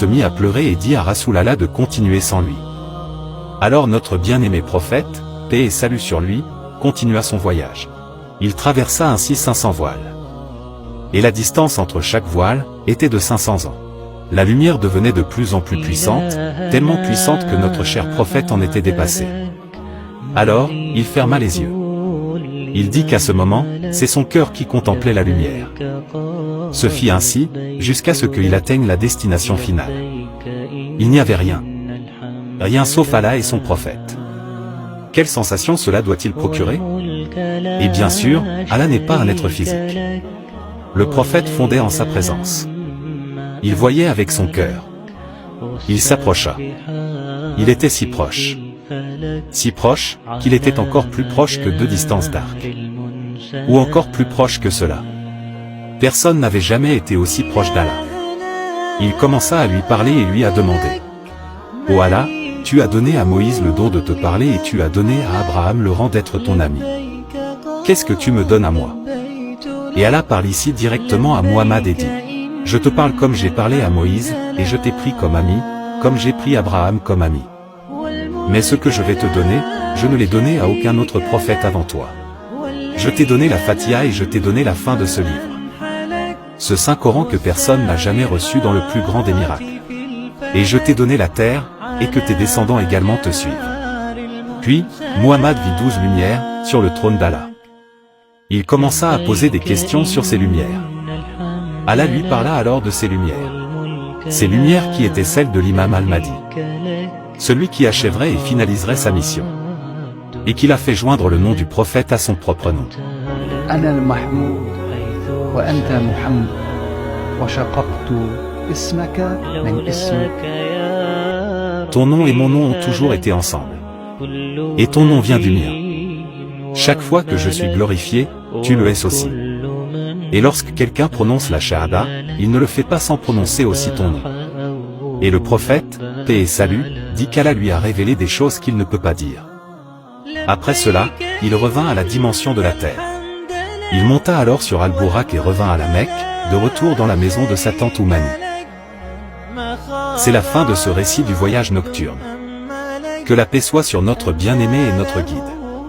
se mit à pleurer et dit à Rasulallah de continuer sans lui. Alors notre bien-aimé prophète, paix et salut sur lui, continua son voyage. Il traversa ainsi 500 voiles. Et la distance entre chaque voile était de 500 ans. La lumière devenait de plus en plus puissante, tellement puissante que notre cher prophète en était dépassé. Alors, il ferma les yeux. Il dit qu'à ce moment, c'est son cœur qui contemplait la lumière. Ce fit ainsi, jusqu'à ce qu'il atteigne la destination finale. Il n'y avait rien. Rien sauf Allah et son prophète. Quelle sensation cela doit-il procurer? Et bien sûr, Allah n'est pas un être physique. Le prophète fondait en sa présence. Il voyait avec son cœur. Il s'approcha. Il était si proche qu'il était encore plus proche que 2 distances d'arc. Ou encore plus proche que cela. Personne n'avait jamais été aussi proche d'Allah. Il commença à lui parler et lui a demandé: « Ô Allah, tu as donné à Moïse le don de te parler et tu as donné à Abraham le rang d'être ton ami. Qu'est-ce que tu me donnes à moi ?» Et Allah parle ici directement à Muhammad et dit: « Je te parle comme j'ai parlé à Moïse, et je t'ai pris comme ami, comme j'ai pris Abraham comme ami. Mais ce que je vais te donner, je ne l'ai donné à aucun autre prophète avant toi. Je t'ai donné la Fatiha et je t'ai donné la fin de ce livre. Ce Saint-Coran que personne n'a jamais reçu dans le plus grand des miracles. Et je t'ai donné la terre, et que tes descendants également te suivent. » Puis, Muhammad vit 12 lumières, sur le trône d'Allah. Il commença à poser des questions sur ces lumières. Allah lui parla alors de ces lumières. Ces lumières qui étaient celles de l'imam al-Mahdi. Celui qui achèverait et finaliserait sa mission. Et qu'il a fait joindre le nom du prophète à son propre nom. Ana al-Mahmoud, wa anta Muhammad, wa shaqaqtu ismaka min ismik. Ton nom et mon nom ont toujours été ensemble. Et ton nom vient du mien. Chaque fois que je suis glorifié, tu le es aussi. Et lorsque quelqu'un prononce la shahada, il ne le fait pas sans prononcer aussi ton nom. Et le prophète, paix et salut, dit qu'Allah lui a révélé des choses qu'il ne peut pas dire. Après cela, il revint à la dimension de la terre. Il monta alors sur Al-Bourak et revint à la Mecque, de retour dans la maison de sa tante Oumani. C'est la fin de ce récit du voyage nocturne. Que la paix soit sur notre bien-aimé et notre guide.